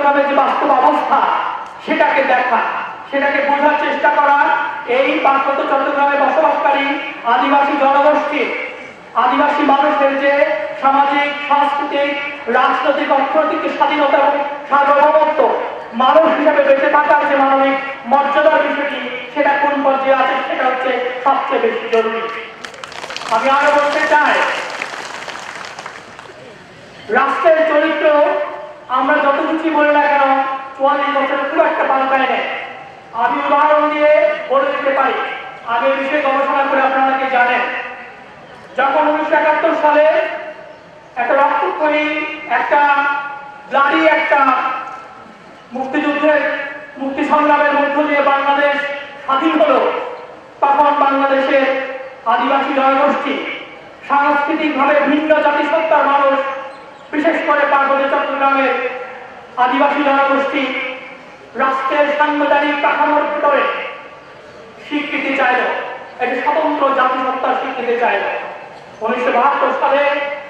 চট্টগ্রামের যে বাস্তব অবস্থা সেটাকে দেখা, সেটাকে বোঝার চেষ্টা করা, এই পার্বত্য চট্টগ্রামে বসবাসকারী আদিবাসী জনগোষ্ঠী, আদিবাসী মানুষের যে সামাজিক, সাংস্কৃতিক, রাজনৈতিক, অর্থনৈতিক স্বাধীনতা এবং সার্বভৌমত্ব, মানুষ হিসেবে বেঁচে থাকার যে মানবিক মর্যাদার বিষয়টি, সেটা কোন পর্যায়ে আছে সেটা হচ্ছে সবচেয়ে বেশি জরুরি। আমি আরো বলতে চাই, রাষ্ট্রের চরিত্র আমরা যত কিছু বলি না কেন ৪৪ বছরে খুব একটা পাল্টায় নেই। আমি উদাহরণ দিয়ে বলে দিতে পারি, আমি এই বিষয়ে গবেষণা করে আপনারা কি জানেন, যখন ১৯৭১ সালে একটা রক্তক্ষয়ী, একটা ব্লাডি, একটা মুক্তিযুদ্ধের, মুক্তি সংগ্রামের মধ্য দিয়ে বাংলাদেশ স্বাধীন হলো, তখন বাংলাদেশের আদিবাসী জনগোষ্ঠী, সাংস্কৃতিকভাবে ভিন্ন জাতিসত্তার মানুষ, বিশেষ করে পার্বত্য চট্টগ্রামের আদিবাসী জনগোষ্ঠী রাষ্ট্রের সাংবিধানিক কাঠামোর ভিতরে স্বীকৃতি চাইল, একটি স্বতন্ত্র জাতিসত্তার স্বীকৃতি চাইল। ১৯৭২ সালে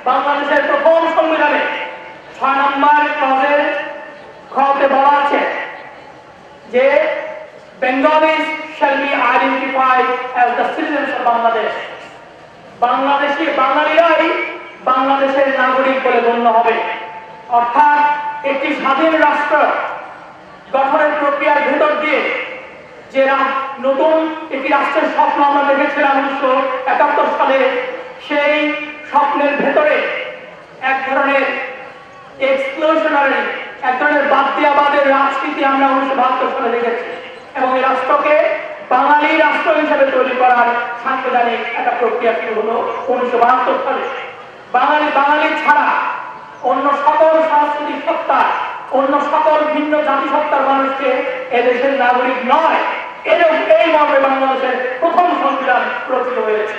বাংলাদেশের প্রথম সংবিধানে ৬ নম্বর ক্লজের খতে বলা আছে যে Bengalis shall be identified as the citizens of Bangladesh. Bangladeshi বাঙালিরাই বাংলাদেশের নাগরিক বলে গণ্য হবে। অর্থাৎ একটি স্বাধীন রাষ্ট্র গঠনের প্রক্রিয়ার ভেতর দিয়ে যে নতুন একটি রাষ্ট্রের স্বপ্ন আমরা দেখেছিলাম ১৯৭১ সালে, সেই স্বপ্নের ভেতরে এক ধরনের এক্সক্লুশনারি, এক ধরনের বাদদিয়াবাদের রাজনীতি আমরা ১৯৭২ সালে দেখেছি, এবং এই রাষ্ট্রকে বাঙালি রাষ্ট্র হিসেবে তৈরি করার সাংবিধানিক একটা প্রক্রিয়া শুরু হলো ১৯৭২ সালে। বাঙালি ছাড়া অন্য সকল সাংস্কৃতিক সত্তা, অন্য সকল ভিন্ন জাতিসত্তার মানুষকে এদেশের নাগরিক নয়, এই মর্মে বাংলাদেশের প্রথম সংবিধান রচিত হয়েছে।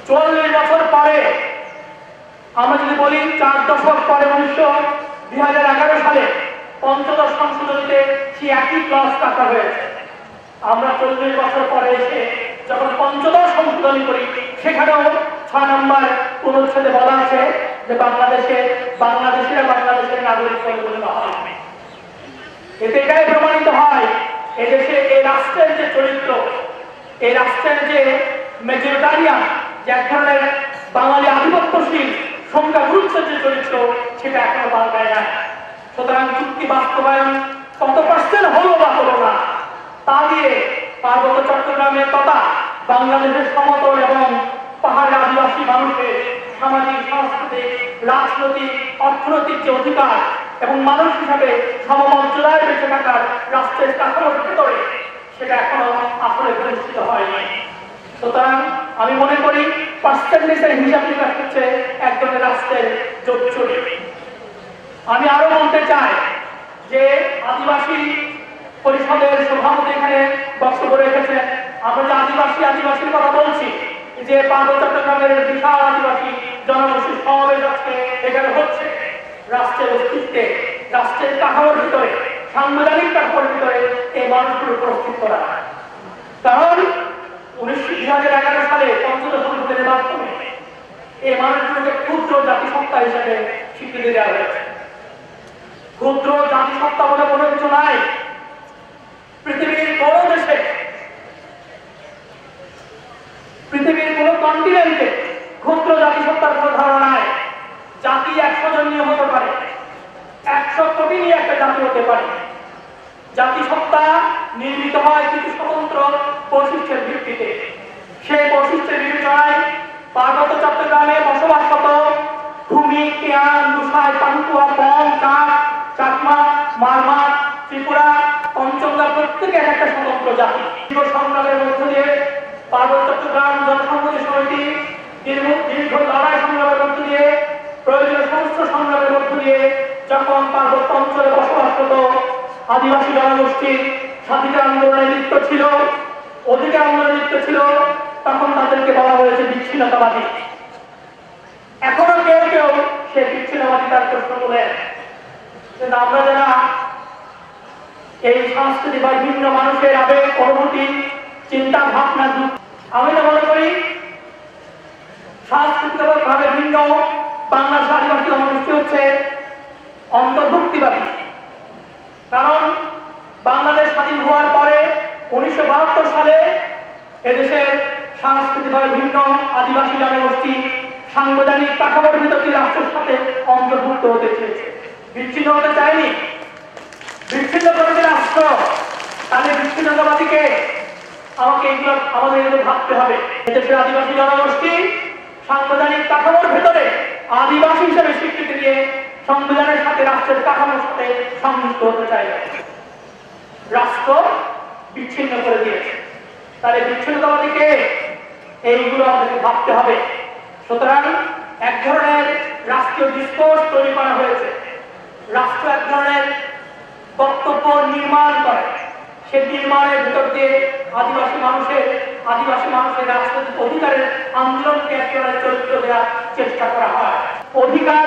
৪০ বছর পরে, আমরা যদি বলি ৪ দশক পরে ২০১১ সালে পঞ্চদশ সংশোধনীতে সেই একই ক্লজ রাখা হয়েছে। আমরা ৪০ বছর পরে এসে যখন পঞ্চদশ সংশোধনী করি, সেখানেও ৬ নম্বর অনুচ্ছেদে বলা আছে যে বাংলাদেশিরা বাংলাদেশের নাগরিক বলে গণ্য হবে। এতে এটাই প্রমাণিত হয় এদেশে এই রাষ্ট্রের যে চরিত্র, এই রাষ্ট্রের যে মেজরিটারিয়ান, যে এক ধরনের বাঙালি আধিপত্যশীল সংখ্যাগুরুত্বের যে চরিত্র, সেটা এখনো পাল্টায় না। সুতরাং চুক্তি বাস্তবায়ন কত পার্সেন্ট হলো বা হলো না, তা দিয়ে পার্বত্য চট্টগ্রামের তথা বাংলাদেশের সমতল এবং পাহাড়ের আদিবাসী মানুষের সামাজিক, সাংস্কৃতিক, রাজনৈতিক, অর্থনৈতিক যে অধিকার এবং মানুষ হিসাবে সমমর্যাদায় বেঁচে থাকার রাষ্ট্রের কাঠামোর ভেতরে, সেটা এখনো আসলে প্রতিষ্ঠিত হয়নি। সুতরাং আমি মনে করি পার্সেন্টেজের হিসাব নিকাশ হচ্ছে এক ধরনের রাষ্ট্রের জোচ্চুরি। আমি আরো বলতে চাই যে আদিবাসী পরিষদের সভাপতি এখানে বক্তব্য রেখেছেন। আমরা যে আদিবাসীর কথা বলছি, যে পার্বত্য চট্টগ্রামের বিশাল আদিবাসী জনগোষ্ঠীর সমাবেশ আজকে এখানে হচ্ছে, রাষ্ট্রের অস্তিত্বে, রাষ্ট্রের কাঠামোর ভিতরে, সাংবিধানিক কাঠামোর ভিতরে এই মানুষগুলো উপস্থিত করা। কারণ ২০১১ সালে পঞ্চদশ সংশোধনের মাধ্যমে এই মানুষগুলোকে ক্ষুদ্র জাতিসত্তা হিসেবে স্বীকৃতি দেওয়া হয়েছে। ক্ষুদ্র জাতিসত্তা বলে কোনো কিছু নাই। পৃথিবীর কোন দেশে, পৃথিবীর কোন কন্টিনেন্টে ক্ষুদ্র জাতিসত্তার কোন ধারণা নাই। জাতি ১০০ জন নিয়ে হতে পারে, ১০০ কোটি নিয়ে একটা জাতি হতে পারে। জাতিসত্তা নির্মিত হয় কিছু স্বতন্ত্র বৈশিষ্ট্যের ভিত্তিতে। সেই বৈশিষ্ট্যের বিবেচনায় পার্বত্য চট্টগ্রামে বসবাসরত ভূমি, কেয়ান, লুসাই, পান্তুয়া, বং, চাকমা, মারমা, ত্রিপুরা, পঞ্চমদা প্রত্যেকের একটা স্বতন্ত্র জাতি। সংগ্রামের মধ্য দিয়ে পার্বত্য চট্টগ্রাম জনসংহতি সমিতি দীর্ঘ লড়াই সংগ্রামের মধ্য দিয়ে, প্রয়োজনীয় সমস্ত সংগ্রামের মধ্য দিয়ে যখন পার্বত্য অঞ্চলে বসবাসরত আদিবাসী জনগোষ্ঠীর স্বাধীনতা আন্দোলনে লিপ্ত ছিল, অধিকার আন্দোলনে লিপ্ত ছিল, তখন তাদেরকে বলা হয়েছে বিচ্ছিন্নতাবাদী। এখনো কেউ কেউ সে বিচ্ছিন্নতাবাদী তার প্রশ্ন তোলেন। কিন্তু আমরা যারা এই সংস্কৃতি বা ভিন্ন মানুষের আবেগ, অনুভূতি, চিন্তা ভাবনা, আমি তো মনে করি সাংস্কৃতিকভাবে ভিন্ন বাংলাদেশ আদিবাসী জনগোষ্ঠী হচ্ছে অন্তর্ভুক্তিবাদী। সালে এদেশের সাংস্কৃতিকভাবে ভিন্ন আদিবাসী জনগোষ্ঠী সাংবিধানিক কাঠামোর ভিতর দিয়ে রাষ্ট্রের সাথে অন্তর্ভুক্ত হতে চেয়েছে, বিচ্ছিন্ন হতে চায়নি। বিচ্ছিন্ন করেছে রাষ্ট্র, তাহলে বিচ্ছিন্নতাবাদীকে আমাদের এগুলো ভাবতে হবে। এদেশের আদিবাসী জনগোষ্ঠী সাংবিধানিক কাঠামোর ভেতরে আদিবাসী হিসেবে স্বীকৃতি দিয়ে সংবিধানের সাথে রাষ্ট্রের কাঠামোর সাথে সংযুক্ত হতে চায়, রাষ্ট্র বিচ্ছিন্ন করে দিয়েছে। তাহলে বিচ্ছিন্নতাবাদীকে এইগুলো আমাদেরকে ভাবতে হবে। সুতরাং এক ধরনের রাষ্ট্রীয় ডিসকোর্স তৈরি করা হয়েছে, রাষ্ট্র এক ধরনের বক্তব্য নির্মাণ করে, সে নির্মাণের ভিতর দিয়ে আদিবাসী মানুষের রাজনৈতিক অধিকারের আন্দোলনকে এক ধরনের চরিত্র দেওয়ার চেষ্টা করা হয়। অধিকার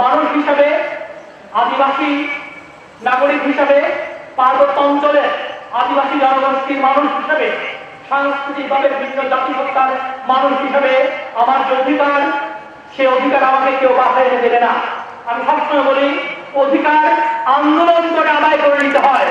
মানুষ হিসাবে, আদিবাসী নাগরিক হিসাবে, পার্বত্য অঞ্চলের আদিবাসী জনগোষ্ঠীর মানুষ হিসাবে, সাংস্কৃতিকভাবে ভিন্ন জাতিসত্তার মানুষ হিসাবে আমার যে অধিকার, সে অধিকার আমাকে কেউ বাসায় এনে দেবে না। আমি সবসময় বলি, অধিকার আন্দোলন করে আদায় করে নিতে হয়।